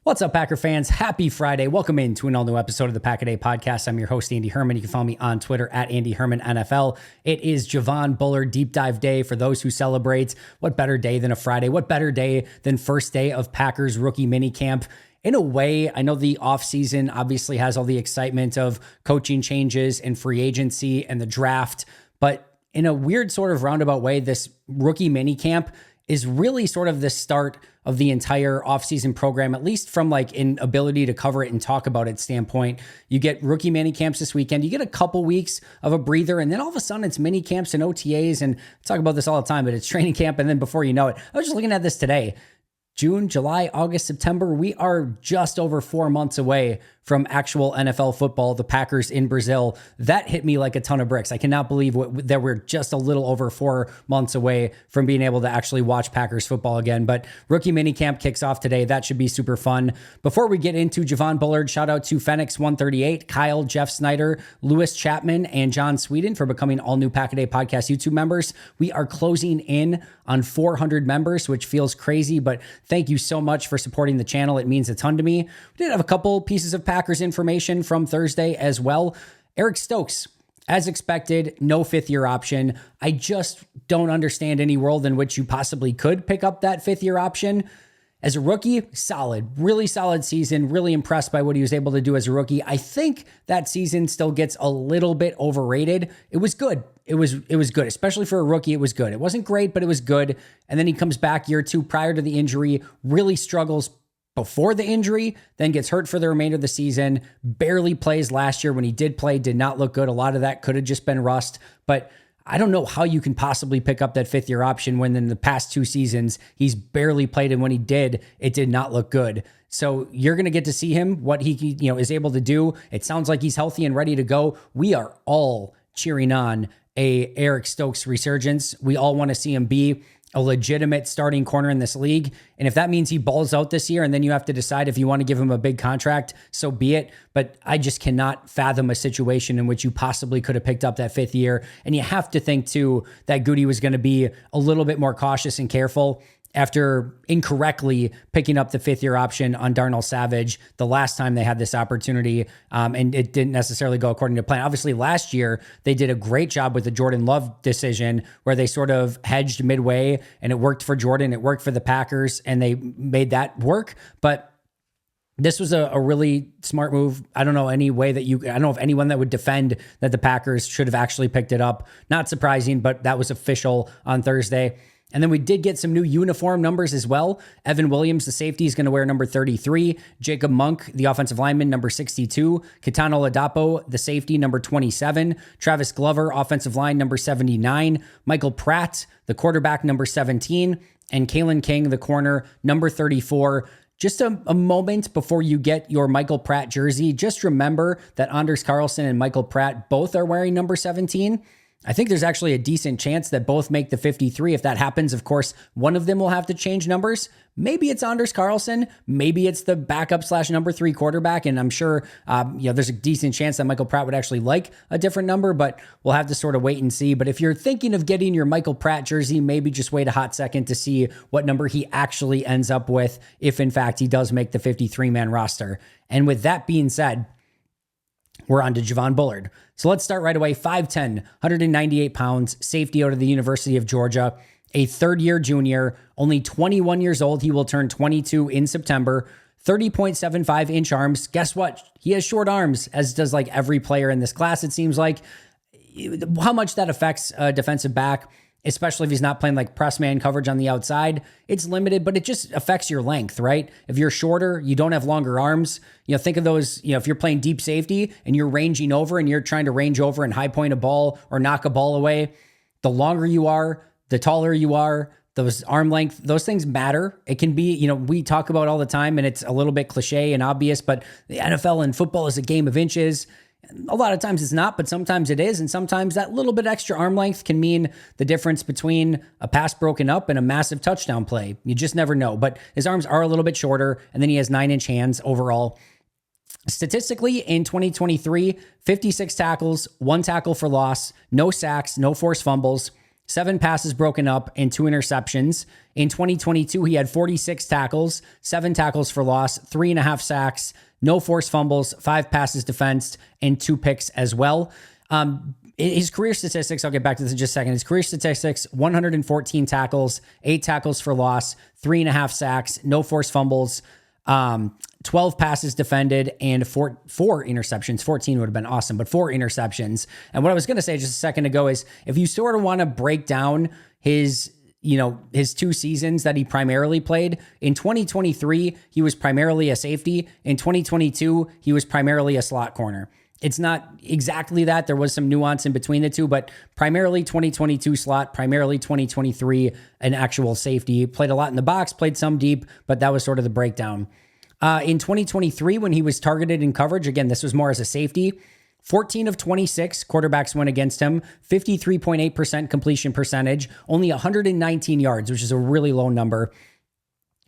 What's up, Packer fans? Happy Friday. Welcome in to an all-new episode of the Pack a Day podcast. I'm your host, Andy Herman. You can follow me on Twitter at Andy Herman NFL. It is Javon Bullard Deep Dive Day for those who celebrate. What better day than a Friday? What better day than first day of Packers rookie minicamp? In a way, I know the offseason obviously has all the excitement of coaching changes and free agency and the draft, but in a weird sort of roundabout way, this rookie minicamp is really sort of the start of the entire offseason program, at least from like an ability to cover it and talk about it standpoint. You get rookie mini camps this weekend. You get a couple weeks of a breather, and then all of a sudden it's mini camps and OTAs, and I talk about this all the time, but it's training camp, and then before you know it, I was just looking at this today. June, July, August, September, we are just over 4 months away from actual NFL football, the Packers in Brazil. That hit me like a ton of bricks. I cannot believe that we're just a little over 4 months away from being able to actually watch Packers football again. But rookie minicamp kicks off today. That should be super fun. Before we get into Javon Bullard, shout out to Fenix138, Kyle, Jeff Snyder, Lewis Chapman, and John Sweden for becoming all new Pack a Day podcast YouTube members. We are closing in on 400 members, which feels crazy, but thank you so much for supporting the channel. It means a ton to me. We did have a couple pieces of Packers information from Thursday as well. Eric Stokes, as expected, no fifth-year option. I just don't understand any world in which you possibly could pick up that fifth-year option. As a rookie, solid, really solid season. Really impressed by what he was able to do as a rookie. I think that season still gets a little bit overrated. It was good. It was good, especially for a rookie. It was good. It wasn't great, but it was good. And then he comes back year two prior to the injury, really struggles before the injury, then gets hurt for the remainder of the season, barely plays last year. When he did play, did not look good. A lot of that could have just been rust, but I don't know how you can possibly pick up that fifth-year option when in the past 2 seasons, he's barely played, and when he did, it did not look good. So you're going to get to see him, what he is able to do. It sounds like he's healthy and ready to go. We are all cheering on a Eric Stokes resurgence. We all want to see him be a legitimate starting corner in this league. And if that means he balls out this year and then you have to decide if you want to give him a big contract, so be it. But I just cannot fathom a situation in which you possibly could have picked up that 5th year. And you have to think too that Goody was going to be a little bit more cautious and careful after incorrectly picking up the 5th-year option on Darnell Savage the last time they had this opportunity, and it didn't necessarily go according to plan. Obviously, last year, they did a great job with the Jordan Love decision where they sort of hedged midway, and it worked for Jordan, it worked for the Packers, and they made that work. But this was a really smart move. I don't know any way that I don't know if anyone that would defend that the Packers should have actually picked it up. Not surprising, but that was official on Thursday. And then we did get some new uniform numbers as well. Evan Williams, the safety, is going to wear number 33. Jacob Monk, the offensive lineman, number 62. Kitano Ladapo, the safety, number 27. Travis Glover, offensive line, number 79. Michael Pratt, the quarterback, number 17. And Kalen King, the corner, number 34. Just a moment before you get your Michael Pratt jersey, just remember that Anders Carlson and Michael Pratt both are wearing number 17. I think there's actually a decent chance that both make the 53. If that happens, of course, one of them will have to change numbers. Maybe it's Anders Carlson. Maybe it's the backup / number 3 quarterback. And I'm sure, there's a decent chance that Michael Pratt would actually like a different number, but we'll have to sort of wait and see. But if you're thinking of getting your Michael Pratt jersey, maybe just wait a hot second to see what number he actually ends up with, if in fact he does make the 53-man roster. And with that being said, we're on to Javon Bullard. So let's start right away. 5'10", 198 pounds, safety out of the University of Georgia, a third-year junior, only 21 years old. He will turn 22 in September, 30.75-inch arms. Guess what? He has short arms, as does like every player in this class, it seems like. How much that affects a defensive back, especially if he's not playing like press man coverage on the outside, it's limited, but it just affects your length, right? If you're shorter, you don't have longer arms. Think of those, if you're playing deep safety and you're ranging over and you're trying to range over and high point a ball or knock a ball away, the longer you are, the taller you are, those arm length, those things matter. It can be, we talk about all the time and it's a little bit cliche and obvious, but the NFL and football is a game of inches. A lot of times it's not, but sometimes it is. And sometimes that little bit extra arm length can mean the difference between a pass broken up and a massive touchdown play. You just never know. But his arms are a little bit shorter, and then he has 9-inch hands overall. Statistically, in 2023, 56 tackles, 1 tackle for loss, no sacks, no forced fumbles, 7 passes broken up, and 2 interceptions. In 2022, he had 46 tackles, 7 tackles for loss, 3.5 sacks, no forced fumbles, 5 passes defensed, and 2 picks as well. His career statistics, I'll get back to this in just a second. His career statistics, 114 tackles, 8 tackles for loss, 3.5 sacks, no forced fumbles, 12 passes defended, and four interceptions. 14 would have been awesome, but 4 interceptions. And what I was going to say just a second ago is if you sort of want to break down his 2 seasons that he primarily played, in 2023, he was primarily a safety. In 2022, he was primarily a slot corner. It's not exactly that. There was some nuance in between the two, but primarily 2022 slot, primarily 2023 an actual safety. Played a lot in the box, played some deep, but that was sort of the breakdown. In 2023, when he was targeted in coverage, again, this was more as a safety, 14 of 26 quarterbacks went against him, 53.8% completion percentage, only 119 yards, which is a really low number.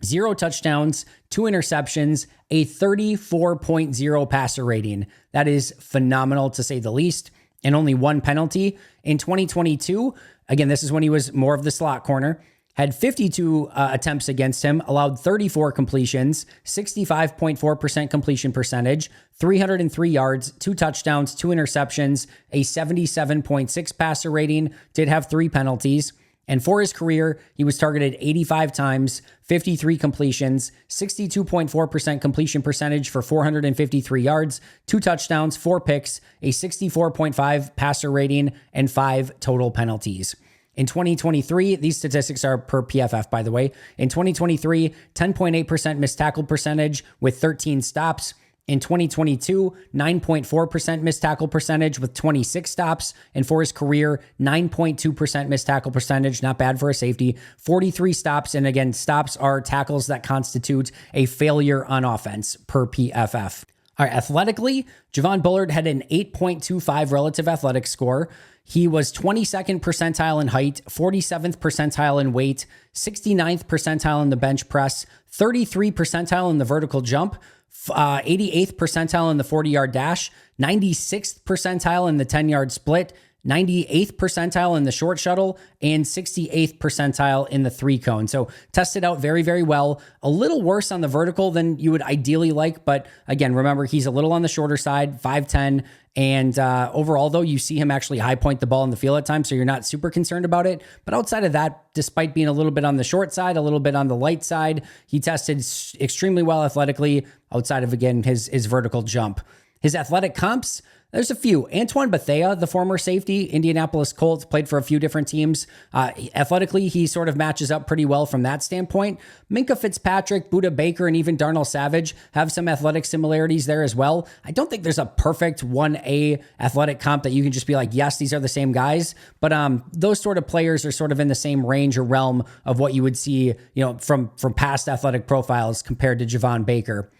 0 touchdowns, 2 interceptions, a 34.0 passer rating. That is phenomenal to say the least, and only 1 penalty. In 2022, again, this is when he was more of the slot corner, had 52 attempts against him, allowed 34 completions, 65.4% completion percentage, 303 yards, 2 touchdowns, 2 interceptions, a 77.6 passer rating, did have 3 penalties. And for his career, he was targeted 85 times, 53 completions, 62.4% completion percentage for 453 yards, 2 touchdowns, 4 picks, a 64.5 passer rating, and 5 total penalties. In 2023, these statistics are per PFF, by the way. In 2023, 10.8% missed tackle percentage with 13 stops. In 2022, 9.4% missed tackle percentage with 26 stops. And for his career, 9.2% missed tackle percentage, not bad for a safety, 43 stops. And again, stops are tackles that constitute a failure on offense per PFF. All right, athletically, Javon Bullard had an 8.25 relative athletic score. He was 22nd percentile in height, 47th percentile in weight, 69th percentile in the bench press, 33 percentile in the vertical jump, 88th percentile in the 40-yard dash, 96th percentile in the 10-yard split, 98th percentile in the short shuttle, and 68th percentile in the 3-cone. So tested out very, very well. A little worse on the vertical than you would ideally like, but again, remember, he's a little on the shorter side, 5'10", and overall, though, you see him actually high point the ball in the field at times, so you're not super concerned about it. But outside of that, despite being a little bit on the short side, a little bit on the light side, he tested extremely well athletically outside of, again, his vertical jump. His athletic comps, there's a few. Antoine Bethea, the former safety, Indianapolis Colts, played for a few different teams. Athletically, he sort of matches up pretty well from that standpoint. Minka Fitzpatrick, Budda Baker, and even Darnell Savage have some athletic similarities there as well. I don't think there's a perfect 1A athletic comp that you can just be like, yes, these are the same guys. But those sort of players are sort of in the same range or realm of what you would see, from past athletic profiles compared to Javon Baker.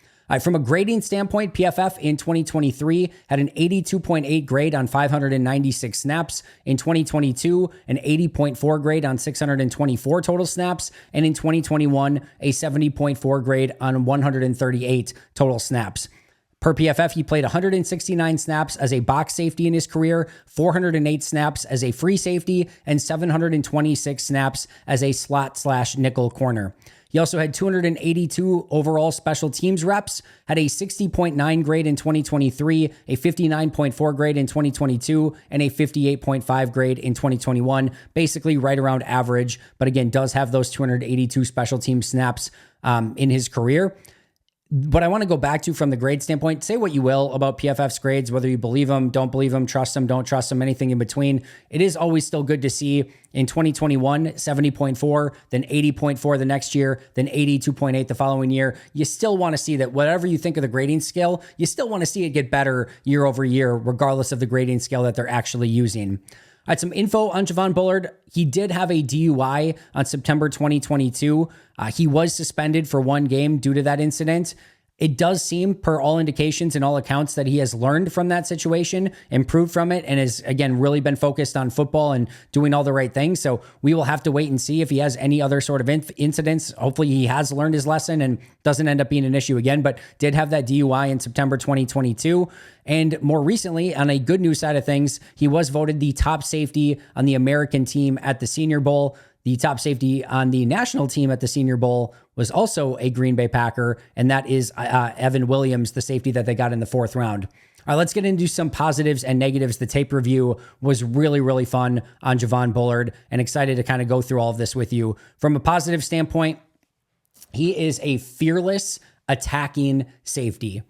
From a grading standpoint, PFF in 2023 had an 82.8 grade on 596 snaps. In 2022, an 80.4 grade on 624 total snaps. And in 2021, a 70.4 grade on 138 total snaps. Per PFF, he played 169 snaps as a box safety in his career, 408 snaps as a free safety, and 726 snaps as a slot/nickel corner. He also had 282 overall special teams reps, had a 60.9 grade in 2023, a 59.4 grade in 2022, and a 58.5 grade in 2021. Basically right around average, but again, does have those 282 special team snaps in his career. What I want to go back to from the grade standpoint, say what you will about PFF's grades, whether you believe them, don't believe them, trust them, don't trust them, anything in between. It is always still good to see in 2021, 70.4, then 80.4 the next year, then 82.8 the following year. You still want to see that whatever you think of the grading scale, you still want to see it get better year over year, regardless of the grading scale that they're actually using. I had some info on Javon Bullard. He did have a DUI on September 2022. He was suspended for 1 game due to that incident. It does seem, per all indications and all accounts, that he has learned from that situation, improved from it, and has, again, really been focused on football and doing all the right things. So we will have to wait and see if he has any other sort of incidents. Hopefully he has learned his lesson and doesn't end up being an issue again, but did have that DUI in September 2022. And more recently, on a good news side of things, he was voted the top safety on the American team at the Senior Bowl. The top safety on the national team at the Senior Bowl was also a Green Bay Packer, and that is Evan Williams, the safety that they got in the 4th round. All right, let's get into some positives and negatives. The tape review was really, really fun on Javon Bullard, and excited to kind of go through all of this with you. From a positive standpoint, he is a fearless attacking safety.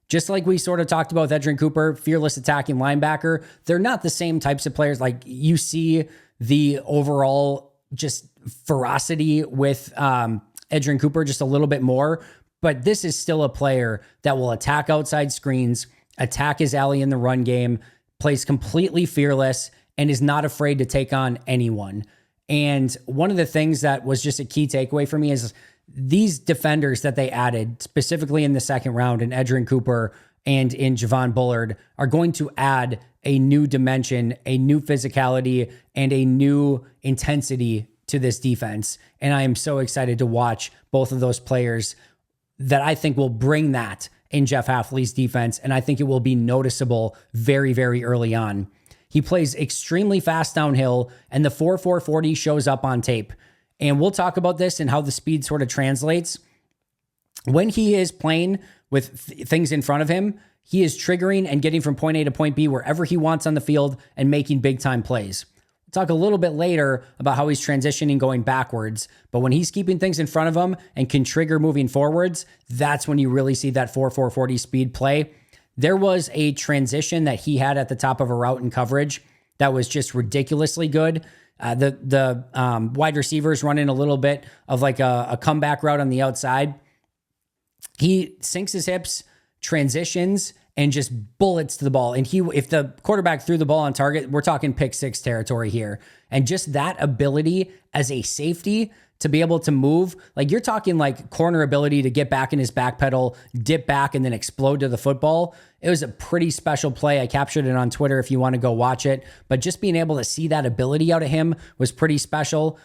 Just like we sort of talked about with Edgerrin Cooper, fearless attacking linebacker, they're not the same types of players. Like, you see the overall just ferocity with Edgerrin Cooper just a little bit more, but this is still a player that will attack outside screens, attack his alley in the run game, plays completely fearless, and is not afraid to take on anyone. And one of the things that was just a key takeaway for me is these defenders that they added, specifically in the 2nd round in Edgerrin Cooper and in Javon Bullard, are going to add a new dimension, a new physicality, and a new intensity to this defense. And I am so excited to watch both of those players that I think will bring that in Jeff Hafley's defense. And I think it will be noticeable very, very early on. He plays extremely fast downhill, and the 4.4 40 shows up on tape. And we'll talk about this and how the speed sort of translates. When he is playing with things in front of him, he is triggering and getting from point A to point B wherever he wants on the field and making big time plays. We'll talk a little bit later about how he's transitioning going backwards, but when he's keeping things in front of him and can trigger moving forwards, that's when you really see that 4.4 40 speed play. There was a transition that he had at the top of a route in coverage that was just ridiculously good. The wide receivers running a little bit of like a comeback route on the outside. He sinks his hips, transitions, and just bullets to the ball. And if the quarterback threw the ball on target, we're talking pick 6 territory here. And just that ability as a safety to be able to move, like you're talking like corner ability to get back in his back pedal, dip back, and then explode to the football. It was a pretty special play. I captured it on Twitter if you want to go watch it. But just being able to see that ability out of him was pretty special.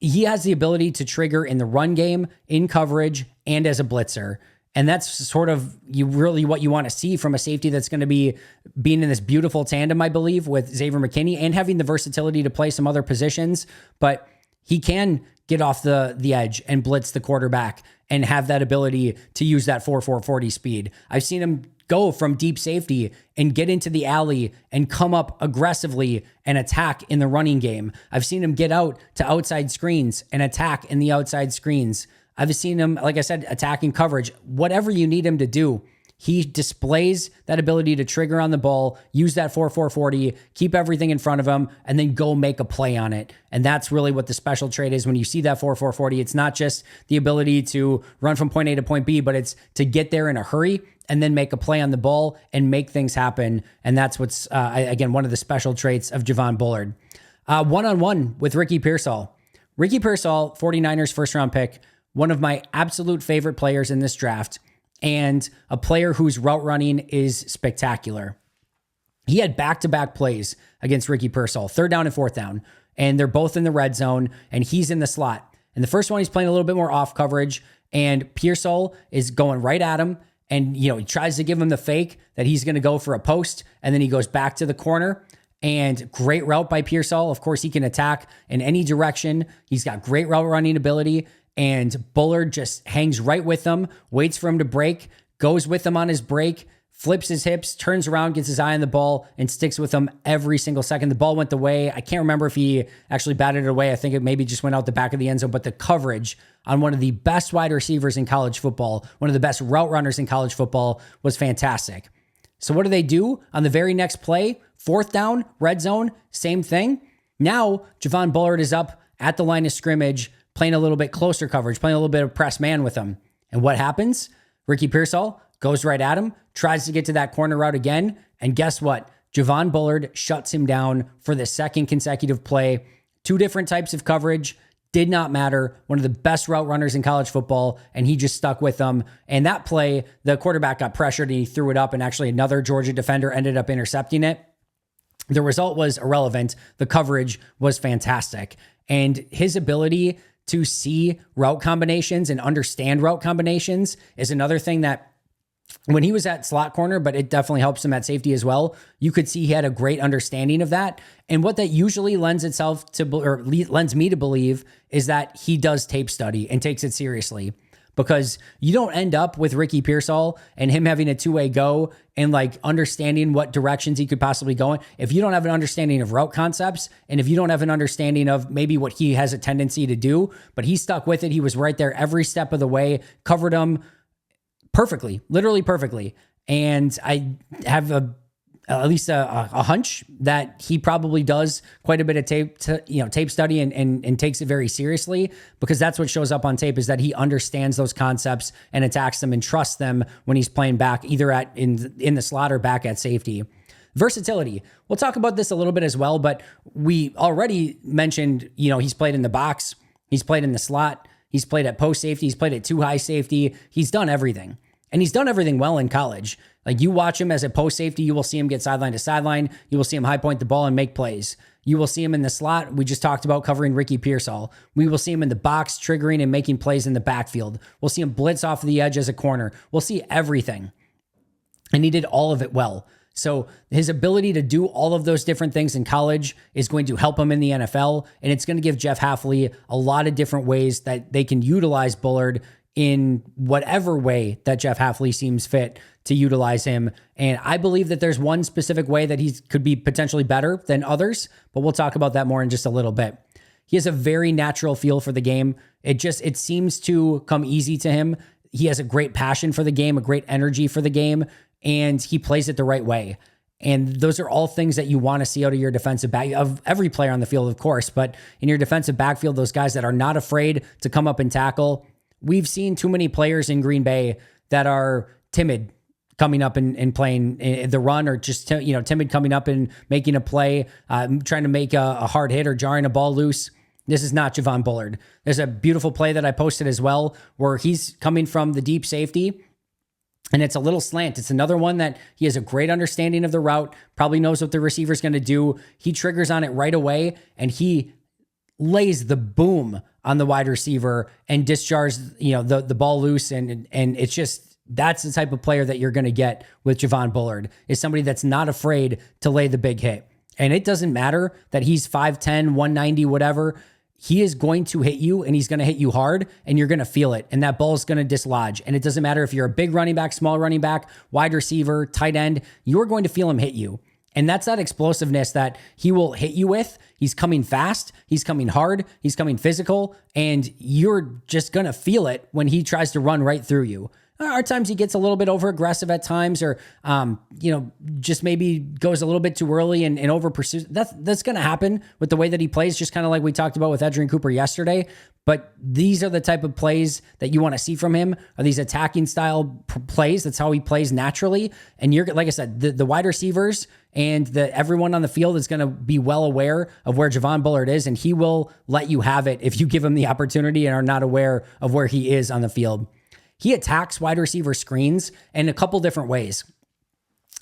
He has the ability to trigger in the run game, in coverage, and as a blitzer. And that's sort of what you want to see from a safety that's going to be being in this beautiful tandem, I believe, with Xavier McKinney and having the versatility to play some other positions. But he can get off the edge and blitz the quarterback and have that ability to use that 4.4 40 speed. I've seen him go from deep safety and get into the alley and come up aggressively and attack in the running game. I've seen him get out to outside screens and attack in the outside screens. I've seen him, like I said, attacking coverage. Whatever you need him to do, he displays that ability to trigger on the ball, use that 4.4 40, keep everything in front of him, and then go make a play on it. And that's really what the special trait is when you see that 4.4 40. It's not just the ability to run from point A to point B, but it's to get there in a hurry and then make a play on the ball and make things happen. And that's what's, again, one of the special traits of Javon Bullard. One-on-one with Ricky Pearsall. Ricky Pearsall, 49ers first-round pick, one of my absolute favorite players in this draft, and a player whose route running is spectacular. He had back-to-back plays against Ricky Pearsall, 3rd down and 4th down, and they're both in the red zone, and he's in the slot. And the first one, he's playing a little bit more off coverage, and Pearsall is going right at him, and he tries to give him the fake that he's going to go for a post, and then he goes back to the corner. And great route by Pearsall. Of course, he can attack in any direction. He's got great route running ability. And Bullard just hangs right with him, waits for him to break, goes with him on his break, flips his hips, turns around, gets his eye on the ball, and sticks with him every single second. The ball went the way. I can't remember if he actually batted it away. I think it maybe just went out the back of the end zone. But the coverage on one of the best wide receivers in college football, one of the best route runners in college football, was fantastic. So what do? On the very next play, 4th down, red zone, same thing. Now, Javon Bullard is up at the line of scrimmage, playing a little bit closer coverage, playing a little bit of press man with him. And what happens? Ricky Pearsall goes right at him, tries to get to that corner route again, and guess what? Javon Bullard shuts him down for the 2nd consecutive play. 2 different types of coverage, did not matter. One of the best route runners in college football, and he just stuck with them. And that play, the quarterback got pressured and he threw it up, and actually another Georgia defender ended up intercepting it. The result was irrelevant. The coverage was fantastic. And his ability to see route combinations and understand route combinations is another thing that when he was at slot corner, but it definitely helps him at safety as well, you could see he had a great understanding of that. And what that usually lends itself to, or lends me to believe, is that he does tape study and takes it seriously. Because you don't end up with Ricky Pearsall and him having a two-way go and like understanding what directions he could possibly go in if you don't have an understanding of route concepts, and if you don't have an understanding of maybe what he has a tendency to do. But he stuck with it. He was right there every step of the way, covered him perfectly, literally perfectly. And I have at least a hunch that he probably does quite a bit of tape study and takes it very seriously, because that's what shows up on tape, is that he understands those concepts and attacks them and trusts them when he's playing back, either in the slot or back at safety. Versatility. We'll talk about this a little bit as well, but we already mentioned, he's played in the box, he's played in the slot, he's played at post safety, he's played at two high safety. He's done everything. And he's done everything well in college. Like, you watch him as a post safety, you will see him get sideline to sideline. You will see him high point the ball and make plays. You will see him in the slot. We just talked about covering Ricky Pearsall. We will see him in the box, triggering and making plays in the backfield. We'll see him blitz off the edge as a corner. We'll see everything. And he did all of it well. So his ability to do all of those different things in college is going to help him in the NFL. And it's going to give Jeff Hafley a lot of different ways that they can utilize Bullard in whatever way that Jeff Hafley seems fit to utilize him. And I believe that there's one specific way that he could be potentially better than others, but we'll talk about that more in just a little bit. He has a very natural feel for the game. It seems to come easy to him. He has a great passion for the game, a great energy for the game, and he plays it the right way. And those are all things that you want to see out of your defensive back, of every player on the field, of course, but in your defensive backfield, those guys that are not afraid to come up and tackle. We've seen too many players in Green Bay that are timid coming up and playing the run, or just timid coming up and making a play, trying to make a hard hit or jarring a ball loose. This is not Javon Bullard. There's a beautiful play that I posted as well where he's coming from the deep safety, and it's a little slant. It's another one that he has a great understanding of the route, probably knows what the receiver's going to do. He triggers on it right away, and he lays the boom on the wide receiver and discharges, the ball loose. And it's just, that's the type of player that you're going to get with Javon Bullard, is somebody that's not afraid to lay the big hit. And it doesn't matter that he's 5'10", 190, whatever. He is going to hit you, and he's going to hit you hard, and you're going to feel it. And that ball is going to dislodge. And it doesn't matter if you're a big running back, small running back, wide receiver, tight end, you're going to feel him hit you. And that's that explosiveness that he will hit you with. He's coming fast, he's coming hard, he's coming physical, and you're just going to feel it when he tries to run right through you. At times he gets a little bit over aggressive at times, or, just maybe goes a little bit too early and over pursues. That's going to happen with the way that he plays, just kind of like we talked about with Adrian Cooper yesterday. But these are the type of plays that you want to see from him, are these attacking style plays. That's how he plays naturally. And you're, like I said, the wide receivers and everyone on the field is going to be well aware of where Javon Bullard is, and he will let you have it if you give him the opportunity and are not aware of where he is on the field. He attacks wide receiver screens in a couple different ways.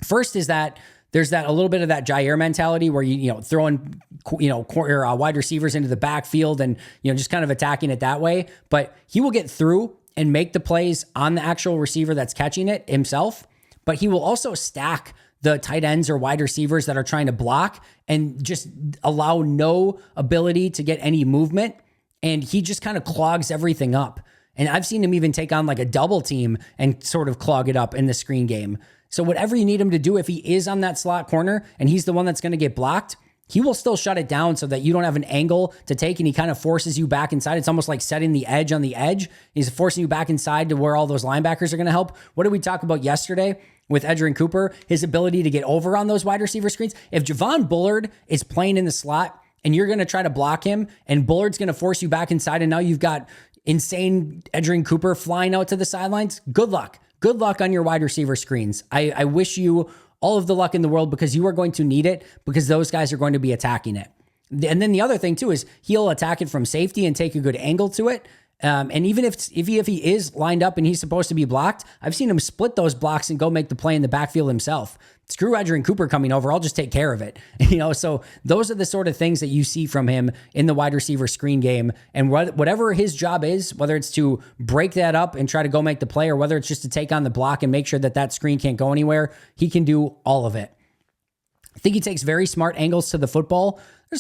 First is that there's that a little bit of that Jair mentality where you throwing wide receivers into the backfield and just kind of attacking it that way. But he will get through and make the plays on the actual receiver that's catching it himself. But he will also stack the tight ends or wide receivers that are trying to block and just allow no ability to get any movement. And he just kind of clogs everything up. And I've seen him even take on like a double team and sort of clog it up in the screen game. So whatever you need him to do, if he is on that slot corner and he's the one that's going to get blocked, he will still shut it down so that you don't have an angle to take, and he kind of forces you back inside. It's almost like setting the edge on the edge. He's forcing you back inside to where all those linebackers are going to help. What did we talk about yesterday with Adrian Cooper? His ability to get over on those wide receiver screens. If Javon Bullard is playing in the slot and you're going to try to block him and Bullard's going to force you back inside, and now you've got insane Adrian Cooper flying out to the sidelines, good luck. Good luck on your wide receiver screens. I wish you all of the luck in the world, because you are going to need it, because those guys are going to be attacking it. And then the other thing too is he'll attack it from safety and take a good angle to it. And even if he is lined up and he's supposed to be blocked, I've seen him split those blocks and go make the play in the backfield himself. Screw Roger and Cooper coming over. I'll just take care of it. So those are the sort of things that you see from him in the wide receiver screen game. And whatever his job is, whether it's to break that up and try to go make the play, or whether it's just to take on the block and make sure that screen can't go anywhere, he can do all of it. I think he takes very smart angles to the football. There's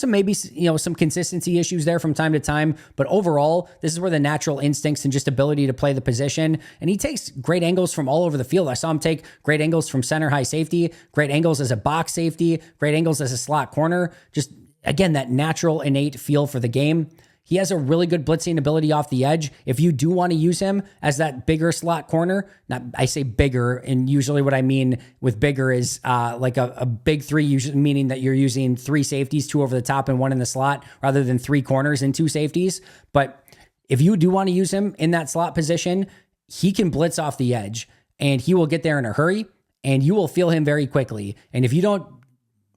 some consistency issues there from time to time, but overall, this is where the natural instincts and just ability to play the position. And he takes great angles from all over the field. I saw him take great angles from center high safety, great angles as a box safety, great angles as a slot corner. Just again, that natural innate feel for the game. He has a really good blitzing ability off the edge. If you do want to use him as that bigger slot corner, I say bigger, and usually what I mean with bigger is like a big three, usually meaning that you're using 3 safeties, 2 over the top and 1 in the slot, rather than 3 corners and 2 safeties. But if you do want to use him in that slot position, he can blitz off the edge, and he will get there in a hurry, and you will feel him very quickly. And if you don't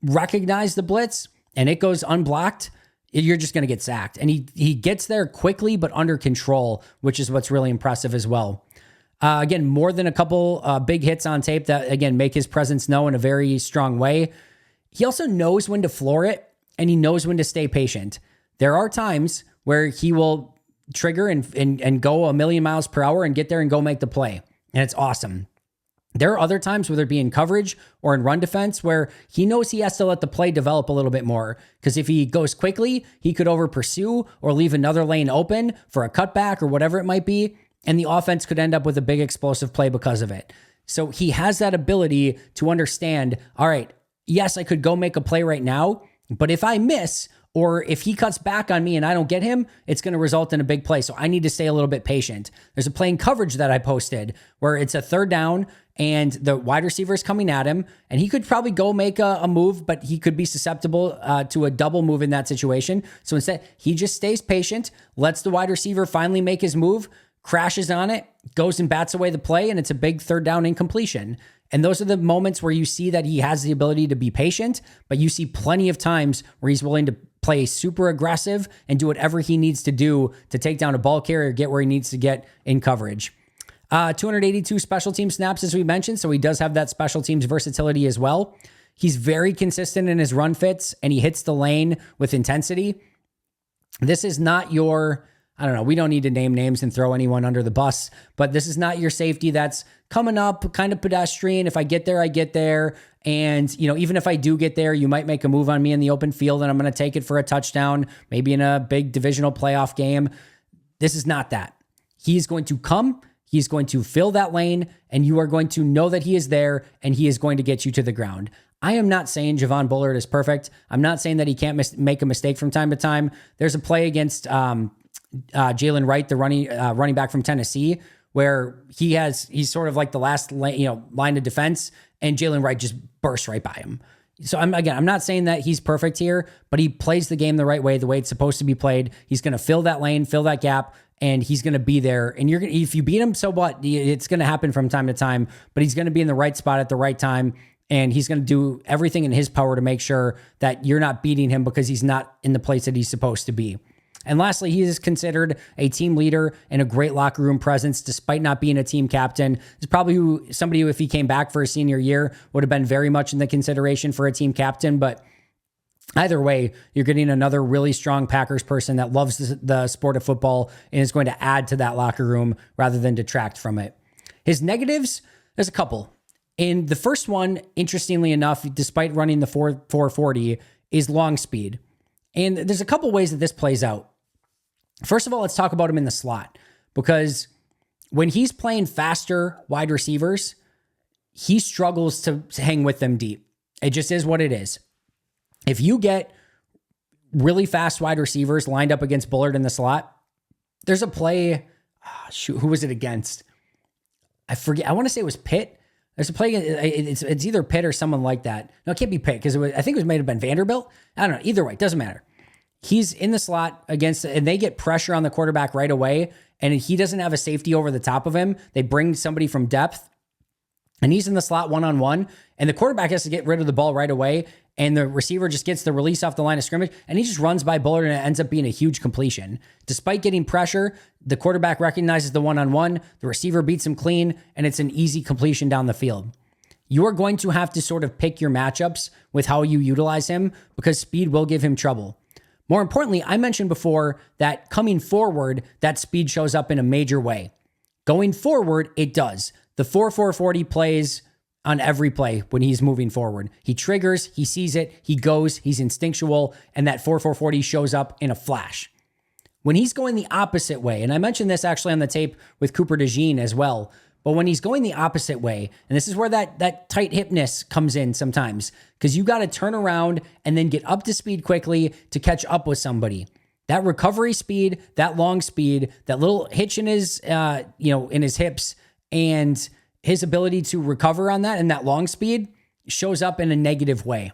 recognize the blitz and it goes unblocked, you're just going to get sacked. And he gets there quickly, but under control, which is what's really impressive as well. Again, more than a couple big hits on tape that, again, make his presence known in a very strong way. He also knows when to floor it, and he knows when to stay patient. There are times where he will trigger and go a million miles per hour and get there and go make the play. And it's awesome. There are other times, whether it be in coverage or in run defense, where he knows he has to let the play develop a little bit more. Because if he goes quickly, he could over pursue or leave another lane open for a cutback or whatever it might be. And the offense could end up with a big explosive play because of it. So he has that ability to understand, all right, yes, I could go make a play right now, but if I miss, or if he cuts back on me and I don't get him, it's going to result in a big play. So I need to stay a little bit patient. There's a play in coverage that I posted where it's a 3rd down and the wide receiver is coming at him, and he could probably go make a move, but he could be susceptible to a double move in that situation. So instead, he just stays patient, lets the wide receiver finally make his move, crashes on it, goes and bats away the play, and it's a big 3rd down incompletion. And those are the moments where you see that he has the ability to be patient, but you see plenty of times where he's willing to play super aggressive and do whatever he needs to do to take down a ball carrier, get where he needs to get in coverage. 282 special team snaps, as we mentioned, so he does have that special teams versatility as well. He's very consistent in his run fits, and he hits the lane with intensity. This is not your, I don't know, we don't need to name names and throw anyone under the bus, but this is not your safety that's coming up, kind of pedestrian. If I get there, I get there. And, even if I do get there, you might make a move on me in the open field and I'm going to take it for a touchdown, maybe in a big divisional playoff game. This is not that. He's going to come, he's going to fill that lane, and you are going to know that he is there and he is going to get you to the ground. I am not saying Javon Bullard is perfect. I'm not saying that he can't make a mistake from time to time. There's a play against Jalen Wright, the running back from Tennessee, where he's sort of like the last line of defense, and Jalen Wright just bursts right by him. So I'm not saying that he's perfect here, but he plays the game the right way, the way it's supposed to be played. He's going to fill that lane, fill that gap, and he's going to be there. And if you beat him, so what? It's going to happen from time to time, but he's going to be in the right spot at the right time. And he's going to do everything in his power to make sure that you're not beating him because he's not in the place that he's supposed to be. And lastly, he is considered a team leader and a great locker room presence, despite not being a team captain. He's probably somebody who, if he came back for his senior year, would have been very much in the consideration for a team captain. But either way, you're getting another really strong Packers person that loves the sport of football and is going to add to that locker room rather than detract from it. His negatives, there's a couple. And the first one, interestingly enough, despite running the 440, is long speed. And there's a couple ways that this plays out. First of all, let's talk about him in the slot, because when he's playing faster wide receivers, he struggles to hang with them deep. It just is what it is. If you get really fast wide receivers lined up against Bullard in the slot, there's a play, who was it against? I forget. I want to say it was Pitt. There's a play, it's either Pitt or someone like that. No, it can't be Pitt, because I think it may have been Vanderbilt. I don't know. Either way, it doesn't matter. He's in the slot and they get pressure on the quarterback right away, and he doesn't have a safety over the top of him. They bring somebody from depth, and he's in the slot one-on-one, and the quarterback has to get rid of the ball right away, and the receiver just gets the release off the line of scrimmage, and he just runs by Bullard, and it ends up being a huge completion. Despite getting pressure, the quarterback recognizes the one-on-one, the receiver beats him clean, and it's an easy completion down the field. You are going to have to sort of pick your matchups with how you utilize him, because speed will give him trouble. More importantly, I mentioned before that coming forward, that speed shows up in a major way. Going forward, it does. The 4-4-40 plays on every play when he's moving forward. He triggers, he sees it, he goes, he's instinctual, and that 4-4-40 shows up in a flash. When he's going the opposite way, and I mentioned this actually on the tape with Cooper DeJean as well, but when he's going the opposite way, and this is where that tight hipness comes in sometimes, because you got to turn around and then get up to speed quickly to catch up with somebody. That recovery speed, that long speed, that little hitch in his, in his hips, and his ability to recover on that and that long speed shows up in a negative way.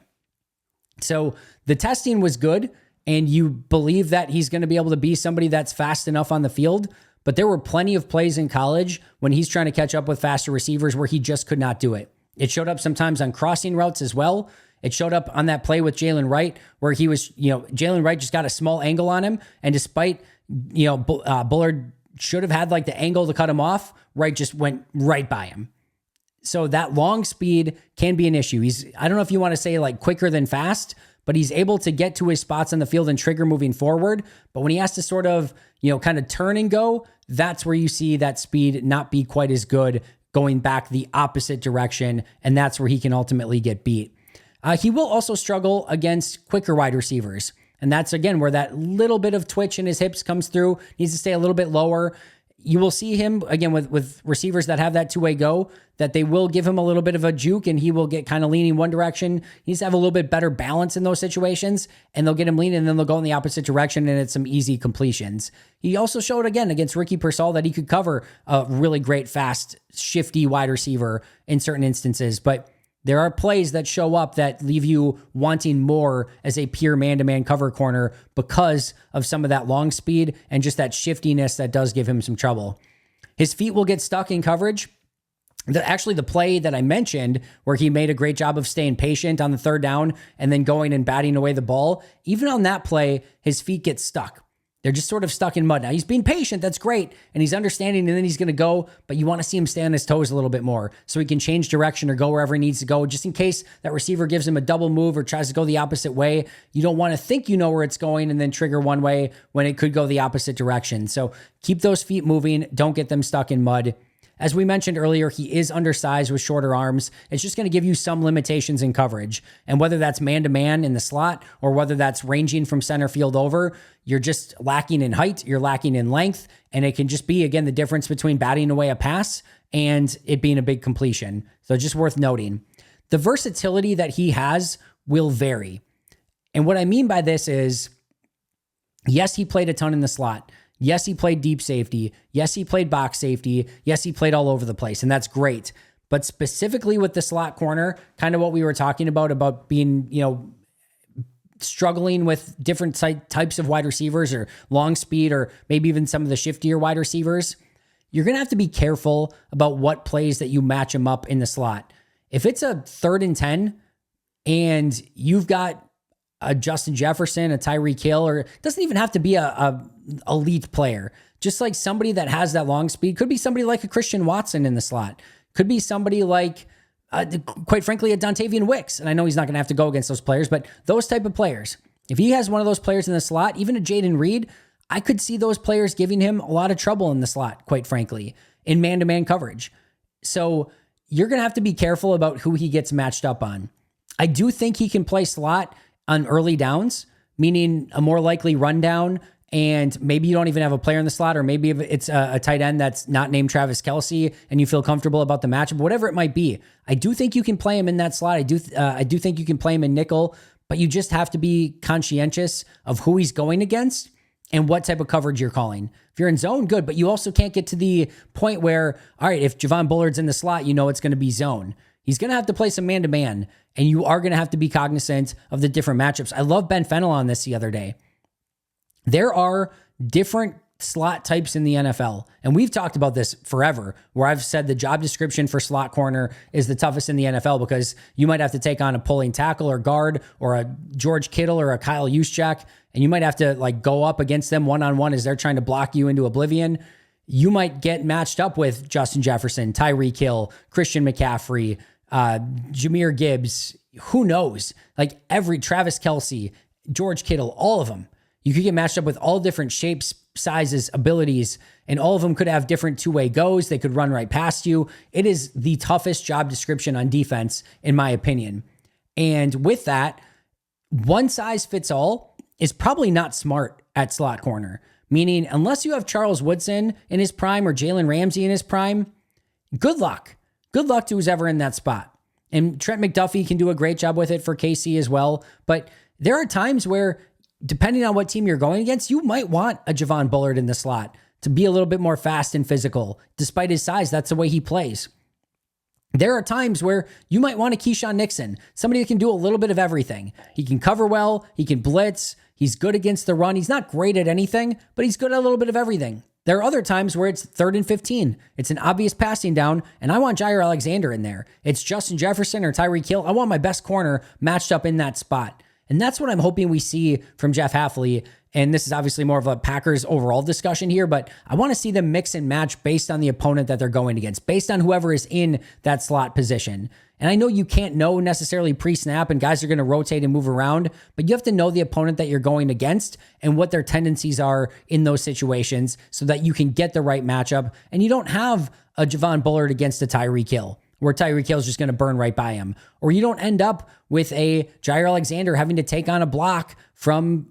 So the testing was good, and you believe that he's going to be able to be somebody that's fast enough on the field. But there were plenty of plays in college when he's trying to catch up with faster receivers where he just could not do it. It showed up sometimes on crossing routes as well. It showed up on that play with Jalen Wright where he was, Jalen Wright just got a small angle on him. And despite, Bullard should have had like the angle to cut him off, Wright just went right by him. So that long speed can be an issue. I don't know if you want to say like quicker than fast, but he's able to get to his spots on the field and trigger moving forward. But when he has to sort of, kind of turn and go, that's where you see that speed not be quite as good going back the opposite direction. And that's where he can ultimately get beat. He will also struggle against quicker wide receivers. And that's, again, where that little bit of twitch in his hips comes through. Needs to stay a little bit lower. You will see him, again, with receivers that have that two-way go, that they will give him a little bit of a juke and he will get kind of leaning one direction. He needs to have a little bit better balance in those situations, and they'll get him leaning and then they'll go in the opposite direction, and it's some easy completions. He also showed, again, against Ricky Pearsall that he could cover a really great, fast, shifty wide receiver in certain instances. But there are plays that show up that leave you wanting more as a pure man-to-man cover corner because of some of that long speed and just that shiftiness that does give him some trouble. His feet will get stuck in coverage. Actually, the play that I mentioned where he made a great job of staying patient on the third down and then going and batting away the ball, even on that play, his feet get stuck. They're just sort of stuck in mud. Now, he's being patient. That's great. And he's understanding, and then he's going to go, but you want to see him stay on his toes a little bit more so he can change direction or go wherever he needs to go, just in case that receiver gives him a double move or tries to go the opposite way. You don't want to think you know where it's going and then trigger one way when it could go the opposite direction. So keep those feet moving. Don't get them stuck in mud. As we mentioned earlier, he is undersized with shorter arms. It's just going to give you some limitations in coverage. And whether that's man-to-man in the slot or whether that's ranging from center field over, you're just lacking in height, you're lacking in length, and it can just be, again, the difference between batting away a pass and it being a big completion. So just worth noting. The versatility that he has will vary. And what I mean by this is, yes, he played a ton in the slot. Yes, he played deep safety. Yes, he played box safety. Yes, he played all over the place, and that's great. But specifically with the slot corner, kind of what we were talking about being, struggling with different types of wide receivers or long speed or maybe even some of the shiftier wide receivers, you're going to have to be careful about what plays that you match him up in the slot. If it's a 3rd and 10 and you've got a Justin Jefferson, a Tyreek Hill, or it doesn't even have to be a elite player. Just like somebody that has that long speed. Could be somebody like a Christian Watson in the slot. Could be somebody like, quite frankly, a Dontavian Wicks. And I know he's not going to have to go against those players, but those type of players. If he has one of those players in the slot, even a Jaden Reed, I could see those players giving him a lot of trouble in the slot, quite frankly, in man-to-man coverage. So you're going to have to be careful about who he gets matched up on. I do think he can play slot on early downs, meaning a more likely rundown, and maybe you don't even have a player in the slot, or maybe it's a tight end that's not named Travis Kelce and you feel comfortable about the matchup, whatever it might be. I do think you can play him in that slot. I do think you can play him in nickel, but you just have to be conscientious of who he's going against and what type of coverage you're calling. If you're in zone, good, but you also can't get to the point where, all right, if Javon Bullard's in the slot, it's going to be zone. He's going to have to play some man-to-man, and you are going to have to be cognizant of the different matchups. I love Ben Fennell on this the other day. There are different slot types in the NFL. And we've talked about this forever, where I've said the job description for slot corner is the toughest in the NFL because you might have to take on a pulling tackle or guard or a George Kittle or a Kyle Juszczyk, and you might have to like go up against them one-on-one as they're trying to block you into oblivion. You might get matched up with Justin Jefferson, Tyreek Hill, Christian McCaffrey, Jahmyr Gibbs, who knows? Like Travis Kelce, George Kittle, all of them. You could get matched up with all different shapes, sizes, abilities, and all of them could have different two-way goes. They could run right past you. It is the toughest job description on defense, in my opinion. And with that, one size fits all is probably not smart at slot corner. Meaning, unless you have Charles Woodson in his prime or Jalen Ramsey in his prime, good luck. Good luck to who's ever in that spot. And Trent McDuffie can do a great job with it for KC as well. But there are times where, depending on what team you're going against, you might want a Javon Bullard in the slot to be a little bit more fast and physical. Despite his size, that's the way he plays. There are times where you might want a Keyshawn Nixon, somebody that can do a little bit of everything. He can cover well, he can blitz, he's good against the run. He's not great at anything, but he's good at a little bit of everything. There are other times where it's 3rd and 15. It's an obvious passing down, and I want Jair Alexander in there. It's Justin Jefferson or Tyreek Hill. I want my best corner matched up in that spot. And that's what I'm hoping we see from Jeff Hafley. And this is obviously more of a Packers overall discussion here, but I want to see them mix and match based on the opponent that they're going against, based on whoever is in that slot position. And I know you can't know necessarily pre-snap and guys are going to rotate and move around, but you have to know the opponent that you're going against and what their tendencies are in those situations so that you can get the right matchup. And you don't have a Javon Bullard against a Tyreek Hill, where Tyreek Hill is just going to burn right by him. Or you don't end up with a Jair Alexander having to take on a block from,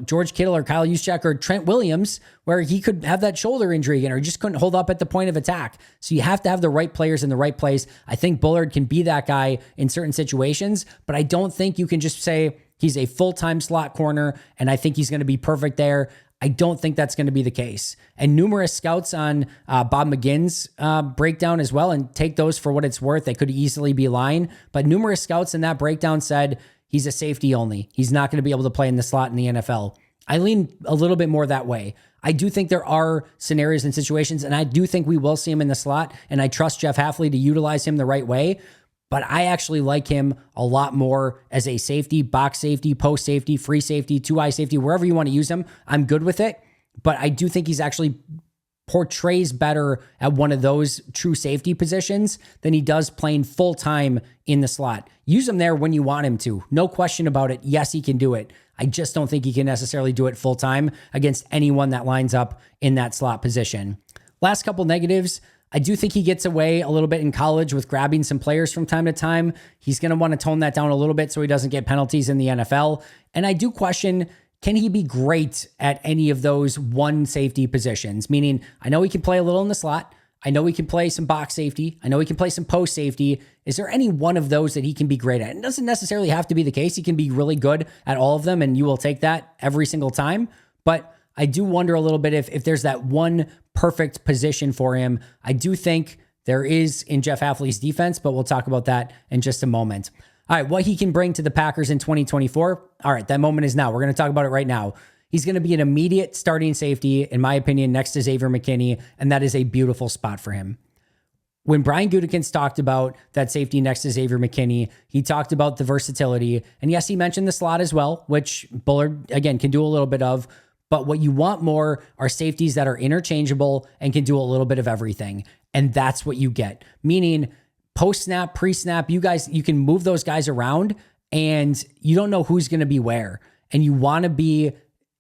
George Kittle or Kyle Juszczyk or Trent Williams, where he could have that shoulder injury again, or just couldn't hold up at the point of attack. So you have to have the right players in the right place. I think Bullard can be that guy in certain situations, but I don't think you can just say he's a full-time slot corner and I think he's going to be perfect there. I don't think that's going to be the case. And numerous scouts on Bob McGinn's breakdown as well, and take those for what it's worth. They could easily be lying, but numerous scouts in that breakdown said he's a safety only. He's not going to be able to play in the slot in the NFL. I lean a little bit more that way. I do think there are scenarios and situations, and I do think we will see him in the slot, and I trust Jeff Hafley to utilize him the right way. But I actually like him a lot more as a safety, box safety, post safety, free safety, two-eye safety, wherever you want to use him. I'm good with it. But I do think he's actually portrays better at one of those true safety positions than he does playing full-time in the slot. Use him there when you want him to. No question about it. Yes, he can do it. I just don't think he can necessarily do it full-time against anyone that lines up in that slot position. Last couple negatives. I do think he gets away a little bit in college with grabbing some players from time to time. He's going to want to tone that down a little bit so he doesn't get penalties in the NFL. And I do question, can he be great at any of those one safety positions? Meaning, I know he can play a little in the slot. I know he can play some box safety. I know he can play some post safety. Is there any one of those that he can be great at? It doesn't necessarily have to be the case. He can be really good at all of them, and you will take that every single time. But I do wonder a little bit if there's that one perfect position for him. I do think there is in Jeff Hafley's defense, but we'll talk about that in just a moment. All right, what he can bring to the Packers in 2024. All right, that moment is now. We're going to talk about it right now. He's going to be an immediate starting safety, in my opinion, next to Xavier McKinney, and that is a beautiful spot for him. When Brian Gutekunst talked about that safety next to Xavier McKinney, he talked about the versatility. And yes, he mentioned the slot as well, which Bullard, again, can do a little bit of. But what you want more are safeties that are interchangeable and can do a little bit of everything. And that's what you get. Meaning post-snap, pre-snap, you can move those guys around and you don't know who's going to be where. And you want to be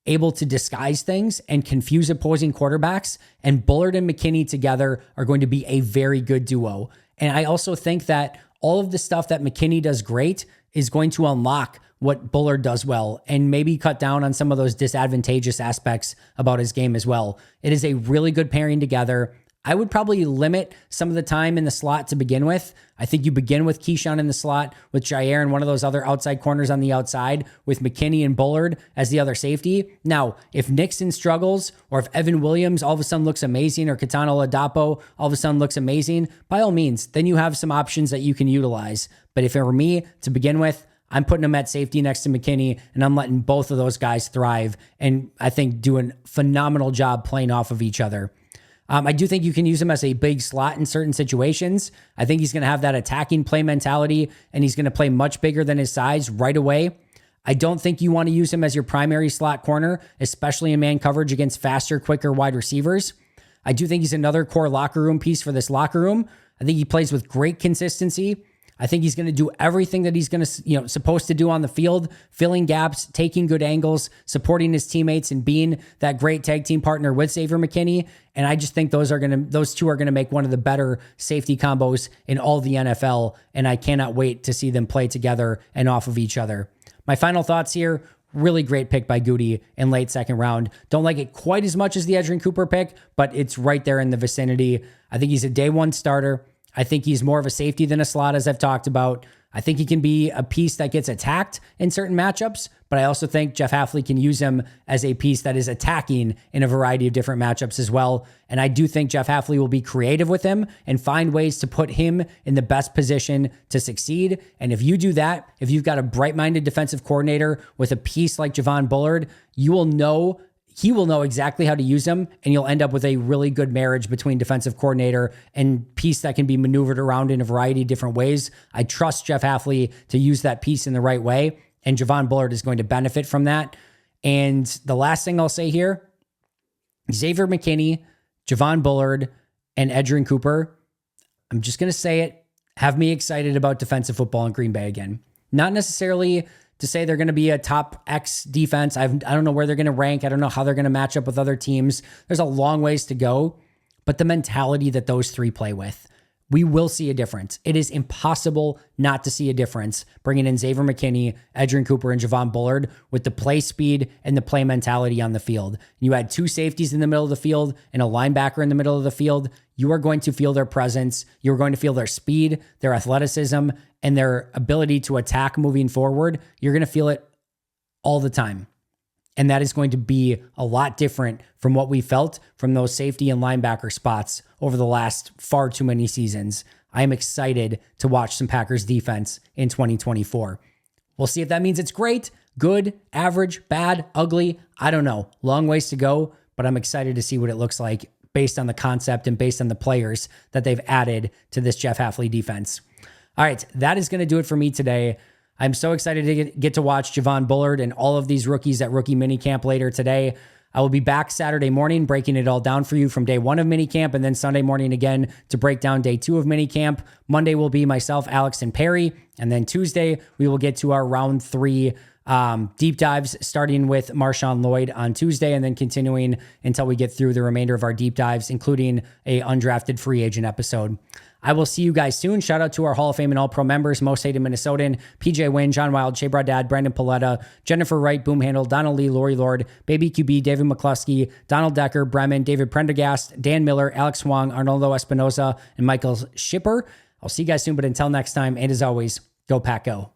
able to disguise things and confuse opposing quarterbacks. And Bullard and McKinney together are going to be a very good duo. And I also think that all of the stuff that McKinney does great is going to unlock what Bullard does well and maybe cut down on some of those disadvantageous aspects about his game as well. It is a really good pairing together. I would probably limit some of the time in the slot to begin with. I think you begin with Keyshawn in the slot, with Jair and one of those other outside corners on the outside, with McKinney and Bullard as the other safety. Now, if Nixon struggles, or if Evan Williams all of a sudden looks amazing, or Katana Ladapo all of a sudden looks amazing, by all means, then you have some options that you can utilize. But if it were me to begin with, I'm putting him at safety next to McKinney, and I'm letting both of those guys thrive and I think do a phenomenal job playing off of each other. I do think you can use him as a big slot in certain situations. I think he's going to have that attacking play mentality, and he's going to play much bigger than his size right away. I don't think you want to use him as your primary slot corner, especially in man coverage against faster, quicker wide receivers. I do think he's another core locker room piece for this locker room. I think he plays with great consistency. I think he's going to do everything that he's going to, supposed to do on the field, filling gaps, taking good angles, supporting his teammates, and being that great tag team partner with Xavier McKinney. And I just think those two are going to make one of the better safety combos in all the NFL. And I cannot wait to see them play together and off of each other. My final thoughts here. Really great pick by Goody in late second round. Don't like it quite as much as the Edgerrin Cooper pick, but it's right there in the vicinity. I think he's a day one starter. I think he's more of a safety than a slot, as I've talked about. I think he can be a piece that gets attacked in certain matchups, but I also think Jeff Hafley can use him as a piece that is attacking in a variety of different matchups as well. And I do think Jeff Hafley will be creative with him and find ways to put him in the best position to succeed. And if you do that, if you've got a bright-minded defensive coordinator with a piece like Javon Bullard, he will know exactly how to use him, and you'll end up with a really good marriage between defensive coordinator and piece that can be maneuvered around in a variety of different ways. I trust Jeff Hafley to use that piece in the right way, and Javon Bullard is going to benefit from that. And the last thing I'll say here, Xavier McKinney, Javon Bullard, and Edgerrin Cooper, I'm just going to say it, have me excited about defensive football in Green Bay again. Not necessarily to say they're going to be a top X defense. I don't know where they're going to rank. I don't know how they're going to match up with other teams. There's a long ways to go, but the mentality that those three play with, we will see a difference. It is impossible not to see a difference bringing in Xavier McKinney, Edgerrin Cooper, and Javon Bullard with the play speed and the play mentality on the field. You had two safeties in the middle of the field and a linebacker in the middle of the field. You are going to feel their presence. You're going to feel their speed, their athleticism, and their ability to attack moving forward. You're going to feel it all the time. And that is going to be a lot different from what we felt from those safety and linebacker spots over the last far too many seasons. I am excited to watch some Packers defense in 2024. We'll see if that means it's great, good, average, bad, ugly. I don't know. Long ways to go, but I'm excited to see what it looks like based on the concept and based on the players that they've added to this Jeff Hafley defense. All right, that is going to do it for me today. I'm so excited to get to watch Javon Bullard and all of these rookies at rookie minicamp later today. I will be back Saturday morning breaking it all down for you from day one of minicamp, and then Sunday morning again to break down day two of minicamp. Monday will be myself, Alex, and Perry, and then Tuesday we will get to our round three deep dives, starting with Marshawn Lloyd on Tuesday and then continuing until we get through the remainder of our deep dives, including a undrafted free agent episode. I will see you guys soon. Shout out to our Hall of Fame and All-Pro members, Most Hated Minnesotan, PJ Wynn, John Wild, Shea Bradad, Brandon Paletta, Jennifer Wright, Boomhandle, Donald Lee, Lori Lord, Baby QB, David McCluskey, Donald Decker, Bremen, David Prendergast, Dan Miller, Alex Wong, Arnoldo Espinoza, and Michael Schipper. I'll see you guys soon, but until next time, and as always, go Pack Go.